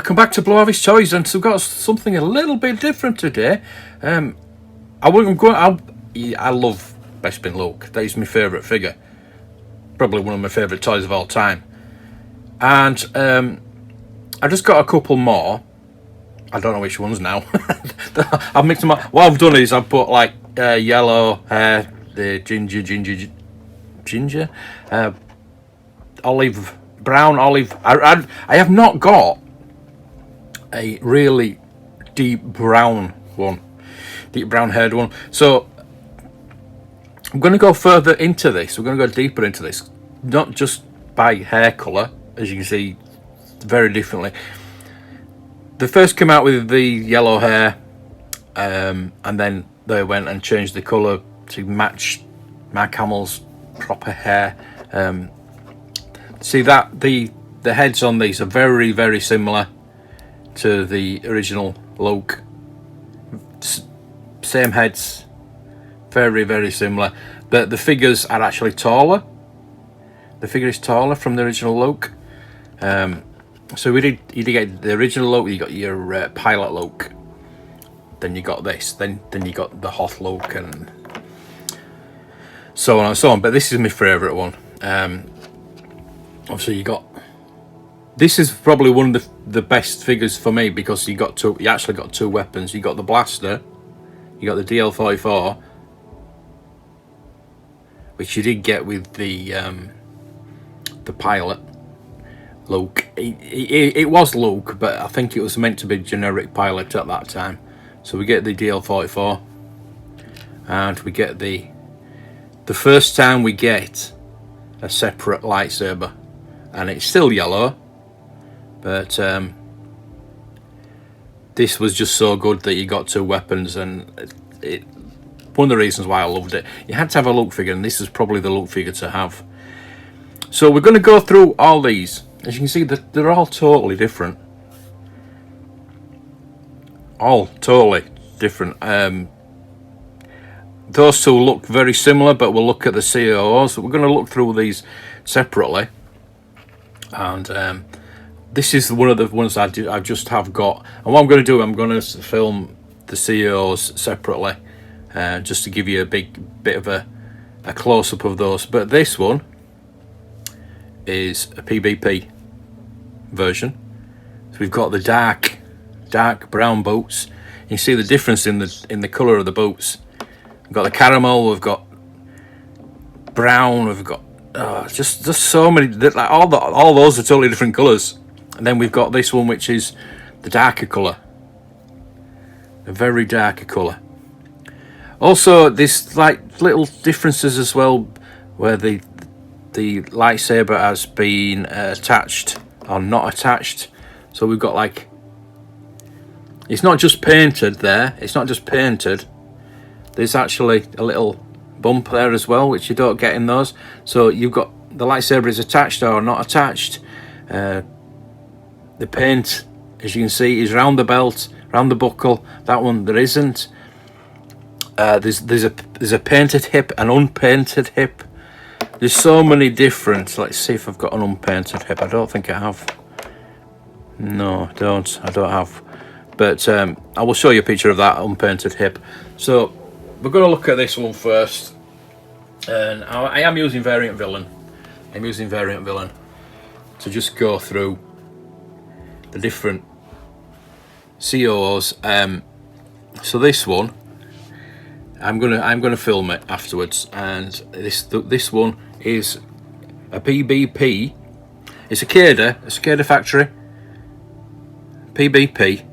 welcome back to Blow Harvest Toys, and so we've got something a little bit different today. I love Bespin Luke. That is my favourite figure, probably one of my favourite toys of all time. And I just got a couple more. I don't know which ones now. I've mixed them up. What I've done is I've put like yellow hair, the ginger, olive, brown, olive. I have not got a really deep brown one, deep brown haired one. So I'm going to go further into this. We're going to go deeper into this, not just by hair colour, as you can see, very differently. They first came out with the yellow hair, and then they went and changed the colour to match Mark Hamill's proper hair. See that the heads on these are very, very similar to the original Luke. Same heads, very, very similar. But the figures are actually taller. The figure is taller from the original Luke. So you did get the original Luke, you got your pilot Luke, then you got this, then you got the Hoth Luke, and so on and so on. But this is my favourite one. Obviously, this is probably one of the best figures for me, because you actually got two weapons. You got the blaster, you got the DL-44, which you did get with the pilot Luke. It was Luke, but I think it was meant to be generic pilot at that time. So we get the DL-44, and we get the first time we get a separate lightsaber, and it's still yellow, but this was just so good that you got two weapons, and one of the reasons why I loved it. You had to have a Luke figure, and this is probably the Luke figure to have. So we're going to go through all these. As you can see, they're all totally different. All totally different. Those two look very similar, but we'll look at the COOs. So we're going to look through these separately. And this is one of the ones I just have got. And what I'm going to do, I'm going to film the COOs separately, just to give you a bit of a close-up of those. But this one is a PBP version. So we've got the dark brown boots. You see the difference in the colour of the boots. We've got the caramel, we've got brown, we've got just so many. Like all those are totally different colours. And then we've got this one, which is the darker colour, a very darker colour. Also, there's like little differences as well, where the lightsaber has been attached or not attached. So we've got like, it's not just painted there, it's not just painted, there's actually a little bump there as well, which you don't get in those. So you've got the lightsaber is attached or not attached. The paint, as you can see, is round the belt, round the buckle. That one there isn't. There's a painted hip, an unpainted hip. There's so many different. Let's see if I've got an unpainted hip. I don't think I have. No, I don't have. But I will show you a picture of that unpainted hip. So we're going to look at this one first. And I am using Variant Villain. I'm using Variant Villain to just go through the different COOs. So this one, I'm gonna film it afterwards, and this one is a PBP. It's a Cicada factory. PBP.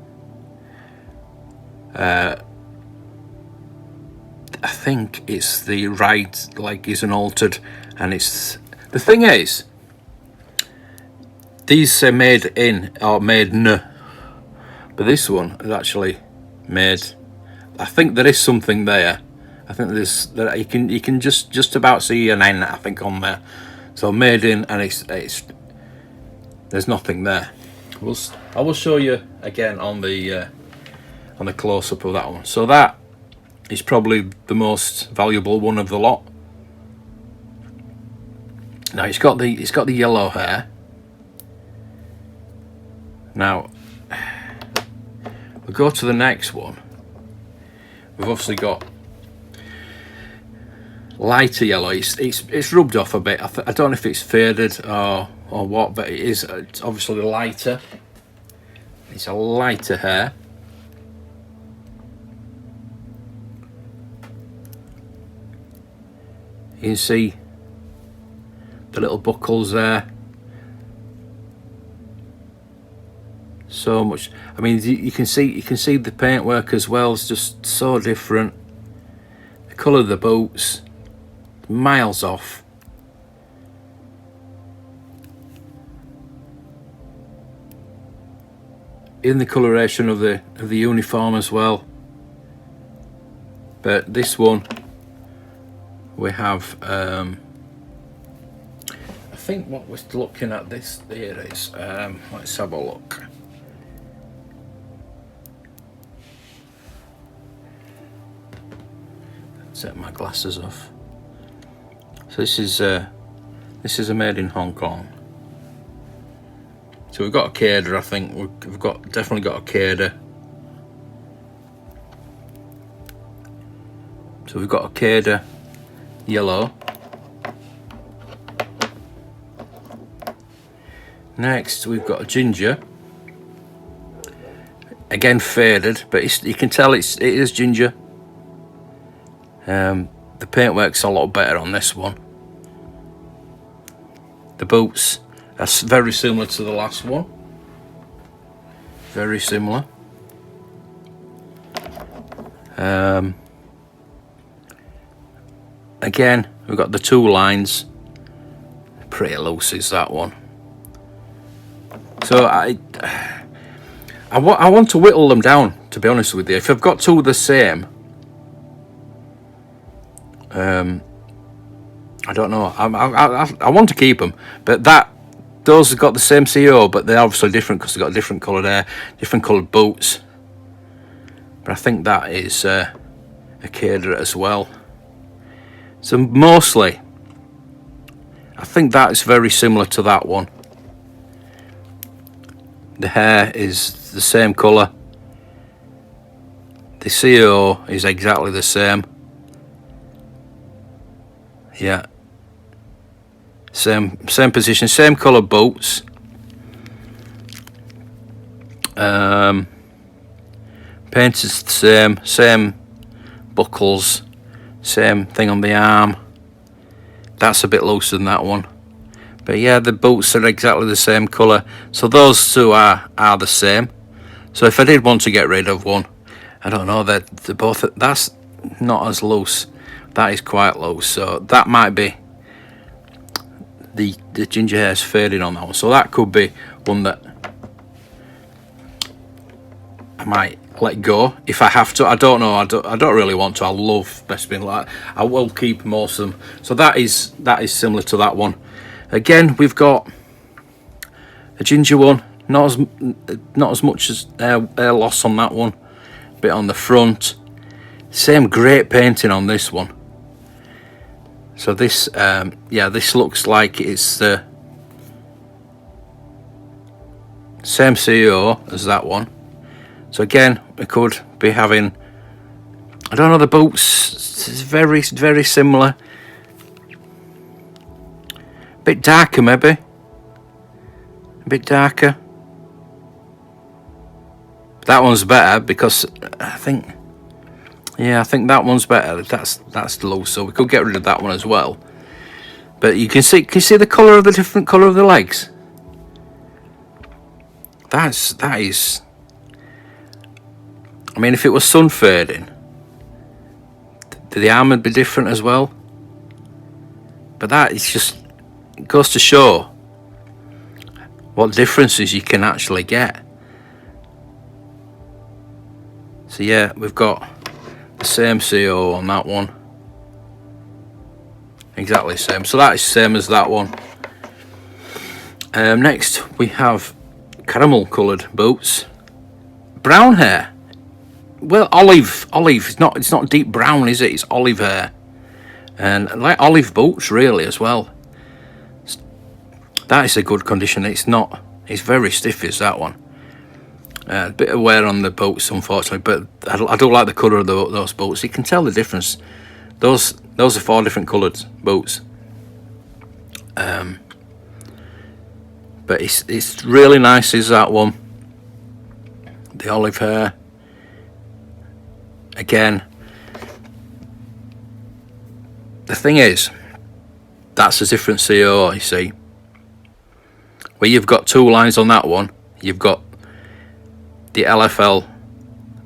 I think it's the right leg isn't altered, and it's the thing is, these are made in or made n, but this one is actually made. I think there is something there. I think you can just about see an N, I think, on there. So made in, and it's there's nothing there. I will show you again on the close up of that one. So that is probably the most valuable one of the lot. Now it's got the yellow hair. Now We go to the next one. We've obviously got lighter yellow. It's rubbed off a bit. I don't know if it's faded or what, but it's obviously lighter. It's a lighter hair. You can see the little buckles there. So much. I mean, you can see the paintwork as well. It's just so different. The colour of the boots, miles off. In the coloration of the uniform as well. But this one, we have. I think what we're looking at this here is. Let's have a look. Set my glasses off. So this is a made in Hong Kong. So we've got a Cada, I think. We've definitely got a Cada. So we've got a Cada yellow. Next we've got a ginger. Again faded, but you can tell it is ginger. The paintwork's a lot better on this one. The boots are very similar to the last one. Very similar. Again, we've got the two lines. Pretty loose is that one. So I want to whittle them down, to be honest with you. If I've got two the same, I don't know. I want to keep them, but those have got the same CEO, but they're obviously different because they've got different coloured hair, different coloured boots. But I think that is a Cada as well. So mostly, I think that is very similar to that one. The hair is the same colour. The CEO is exactly the same. Yeah. Same position, same colour boots. Paint is the same buckles, same thing on the arm. That's a bit looser than that one. But yeah, the boots are exactly the same colour. So those two are the same. So if I did want to get rid of one, I don't know, they're both, that's not as loose. That is quite loose. So that might be the ginger hair's fading on that one. So that could be one that I might let go if I have to. I don't know. I don't really want to. I love Bespin. Like, I will keep most of them. So that is similar to that one. Again, we've got a ginger one. Not as much as air loss on that one. Bit on the front. Same great painting on this one. So this, yeah, this looks like it's the same CEO as that one. So again, we could be having, I don't know, the boots, it's very, very similar. A bit darker maybe. A bit darker. That one's better because I think, yeah, I think that one's better. That's low, so we could get rid of that one as well. But you can see the colour of the different colour of the legs. That is. I mean, if it was sun fading, the arm would be different as well. But that is just, it goes to show what differences you can actually get. So yeah, we've got the same CO on that one. Exactly the same. So that is the same as that one. Next we have caramel coloured boots. Brown hair. Well, olive. It's not deep brown, is it? It's olive hair. And like olive boots really as well. That is a good condition. It's very stiff, is that one. A bit of wear on the boats, unfortunately, but I do like the colour of those boats. You can tell the difference. Those are 4 different coloured boats. But it's really nice, is that one. The olive hair. Again, the thing is, that's a different CO, you see. Where you've got 2 lines on that one, you've got the LFL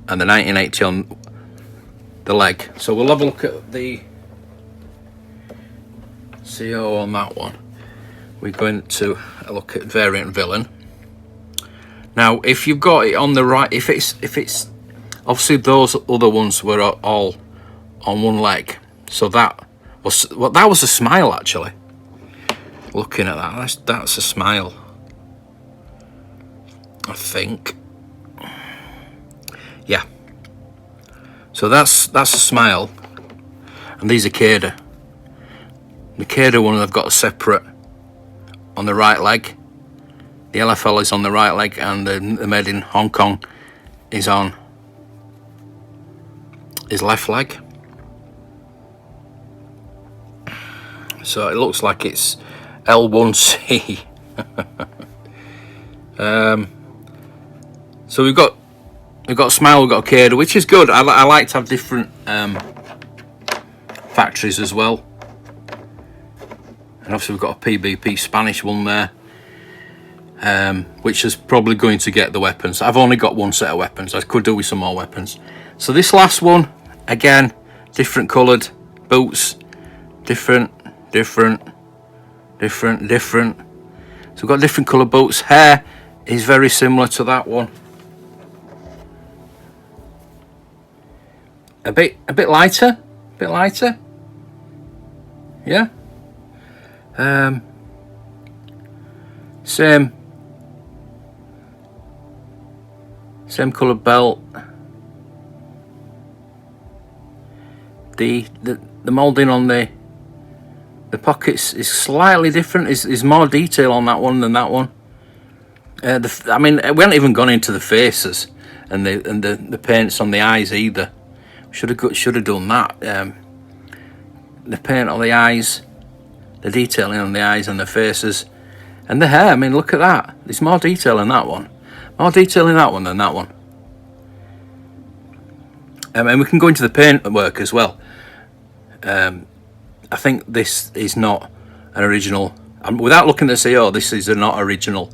and the 1980 on the leg. So we'll have a look at the CO on that one. We're going to look at variant villain. Now, if you've got it on the right, if it's obviously those other ones were all on one leg, so that was a smile actually. Looking at that's a smile, I think. Yeah. So that's a smile, and these are Cada. The Cada one I've got a separate on the right leg. The LFL is on the right leg, and the made in Hong Kong is on his left leg. So it looks like it's L1C. So we've got Smile, we've got Cada, which is good. I like to have different factories as well. And obviously we've got a PBP Spanish one there, which is probably going to get the weapons. I've only got 1 set of weapons. I could do with some more weapons. So this last one, again, different coloured boots, different. So we've got different coloured boots. Hair is very similar to that one. A bit lighter, yeah. Same coloured belt. The moulding on the pockets is slightly different. Is more detail on that one than that one. I mean, we haven't even gone into the faces and the paints on the eyes either. Should have done that. The paint on the eyes, the detailing on the eyes and the faces, and the hair. I mean, look at that. There's more detail in that one. More detail in that one than that one. And we can go into the paint work as well. I think this is not an original. Without looking at the CO, this is a not original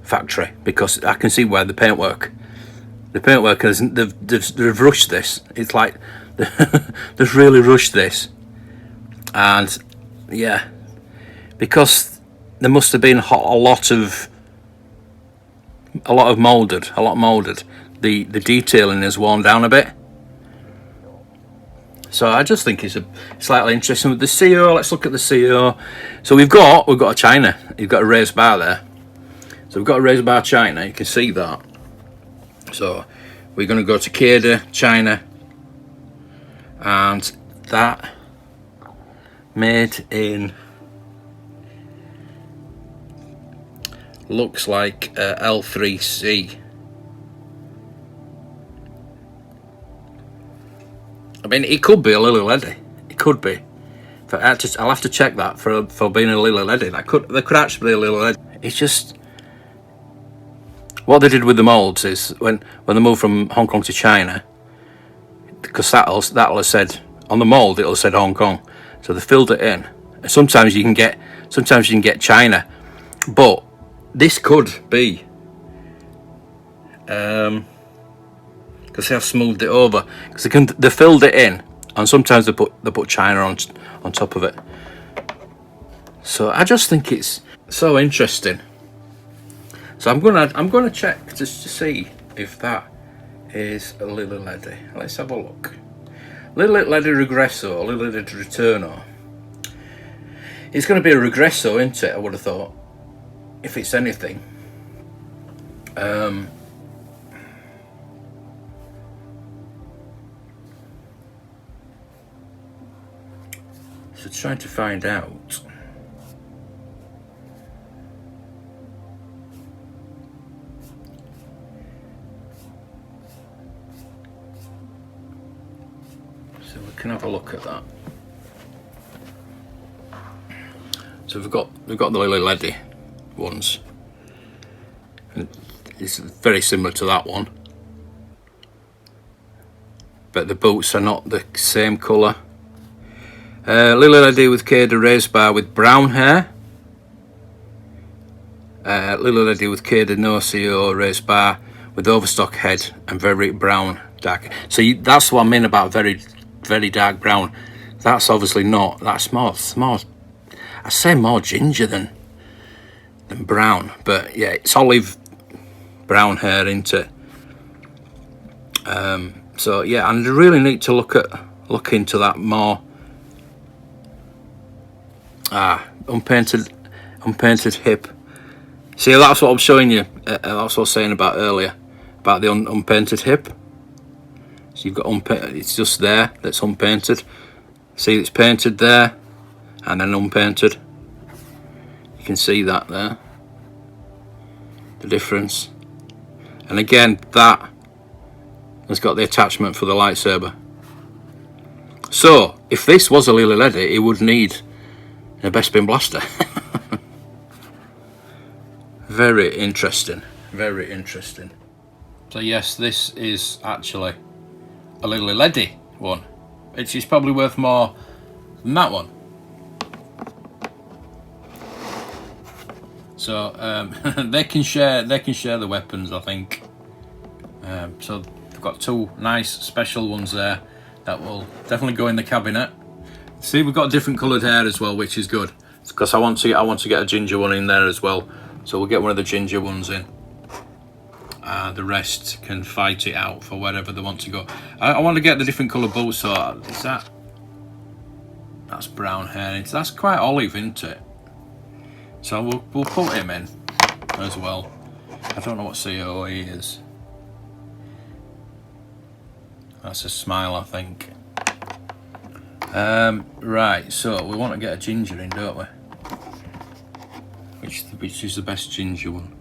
factory, because I can see where the paintwork has. They've rushed this. It's like they've really rushed this, and yeah, because there must have been a lot molded. The detailing is worn down a bit. So I just think it's slightly interesting with the CO. Let's look at the CO. So we've got a China. You've got a raised bar there. So we've got a raised bar China. You can see that. So we're going to go to Cada, China, and that made in, looks like L3C. I mean, it could be a Lily Ledy. It could be. I'll have to check that for being a Lily Ledy. There could actually be a Lily Ledy. It's just what they did with the moulds is when they moved from Hong Kong to China, because that'll have said on the mould, it'll have said Hong Kong, so they filled it in. Sometimes you can get China, but this could be because they have smoothed it over, because they filled it in, and sometimes they put China on top of it. So I just think it's so interesting. So I'm gonna check just to see if that is a Lily Ledy. Let's have a look. Lily Ledy Regresso, Lily Ledy Returno. It's going to be a Regresso, isn't it? I would have thought, if it's anything. So trying to find out. So we can have a look at that. So we've got the Lily Ledy ones, and it's very similar to that one, but the boots are not the same colour. Lily Ledy with Cada raised bar with brown hair. Lily Ledy with Cada no CO raised bar with overstock head and very brown dark. So that's what I mean about very, very dark brown. That's obviously not. That's more. I say more ginger than brown, but yeah, it's olive brown hair, isn't it? So yeah, and I really need to look into that more. Unpainted hip. See, that's what I'm showing you. That's what I was saying about earlier about the unpainted hip. So you've got unpainted. It's just there. That's unpainted. See, it's painted there, and then unpainted. You can see that there. The difference. And again, that has got the attachment for the lightsaber. So, if this was a Lily Ledy, it would need a Bespin blaster. Very interesting. Very interesting. So yes, this is actually a Lily Ledy one, which is probably worth more than that one. So they can share the weapons, I think. So they've got two nice special ones there that will definitely go in the cabinet. See, we've got different coloured hair as well, which is good, because I want to get a ginger one in there as well. So we'll get one of the ginger ones in. The rest can fight it out for wherever they want to go. I want to get the different colour boots. So is that's brown hair. That's quite olive, isn't it? So we'll put him in as well. I don't know what COE is. That's a smile, I think. Right, so we want to get a ginger in, don't we? Which is the best ginger one?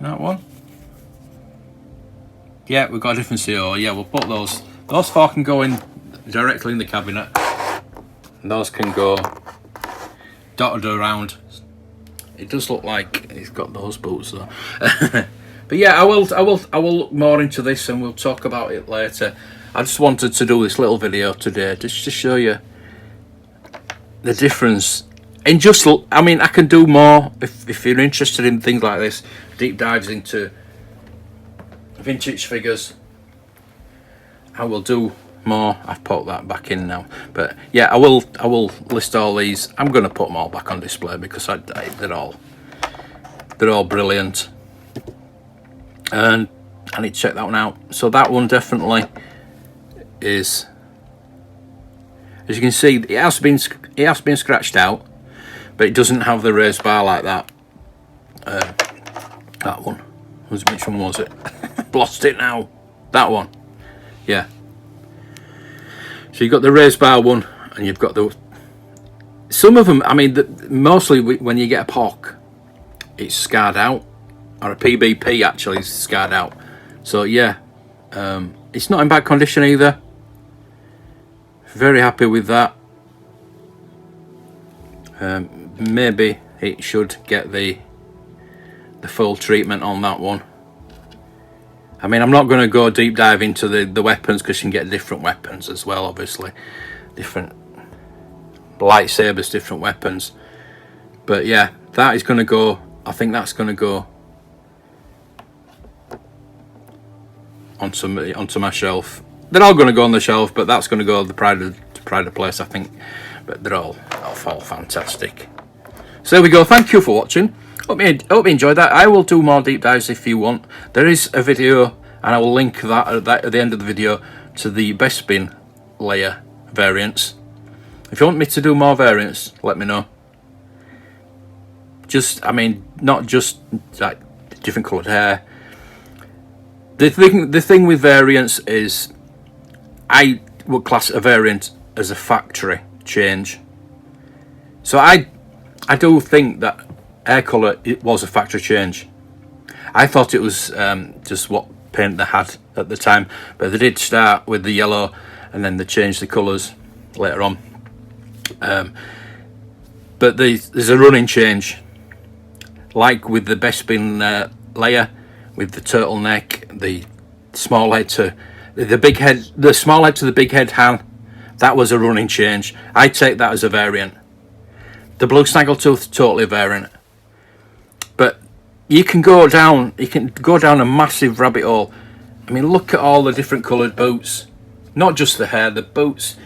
That one? Yeah, we've got a different CO. Yeah, we'll put those. Those four can go in directly in the cabinet. And those can go dotted around. It does look like he's got those boots though. But yeah, I will look more into this and we'll talk about it later. I just wanted to do this little video today just to show you the difference. And just, I mean, I can do more if you're interested in things like this, deep dives into vintage figures. I will do more. I've put that back in now, but yeah, I will list all these. I'm going to put them all back on display because they're all brilliant. And I need to check that one out. So that one definitely is, as you can see, it has been scratched out, but it doesn't have the raised bar like that. That one, which one was it? Lost it now. That one, yeah. So you've got the raised bar one, and you've got the. Some of them, I mean, mostly when you get a poch, it's scarred out, or a PBP actually is scarred out. So yeah, it's not in bad condition either. Very happy with that. Maybe it should get the full treatment on that one. I mean, I'm not going to go deep dive into the weapons because you can get different weapons as well, obviously. Different lightsabers, different weapons. But yeah, that is going to go, I think that's going to go onto my shelf. They're all going to go on the shelf, but that's going to go to the pride of place, I think. But they're all fantastic. So there we go. Thank you for watching. Hope you enjoyed that. I will do more deep dives if you want. There is a video, and I will link that at the end of the video to the Bespin layer variants. If you want me to do more variants, let me know. Just, I mean, not just like different coloured hair. The thing with variants is, I would class a variant as a factory change. So I do think that hair colour, it was a factory change. I thought it was just what paint they had at the time, but they did start with the yellow and then they changed the colours later on. But there's a running change, like with the Bespin layer, with the turtleneck, the small head to the big head, the small head to the big head Han. That was a running change. I take that as a variant. The blue snaggletooth, totally a variant. But you can go down a massive rabbit hole. I mean, look at all the different coloured boots. Not just the hair, the boots,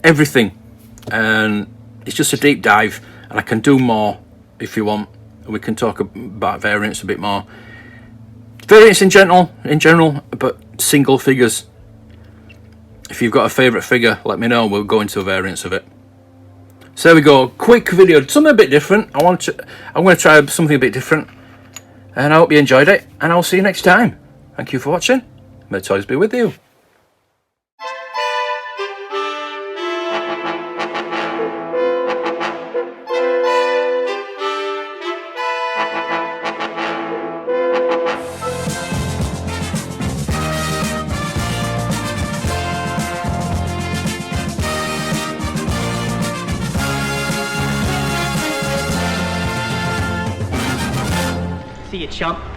everything. And it's just a deep dive, and I can do more if you want. We can talk about variants a bit more. Variants in general, but single figures. If you've got a favourite figure, let me know. We'll go into variants of it. So there we go. Quick video, something a bit different. I'm going to try something a bit different, and I hope you enjoyed it. And I'll see you next time. Thank you for watching. May the toys be with you. See you, chump.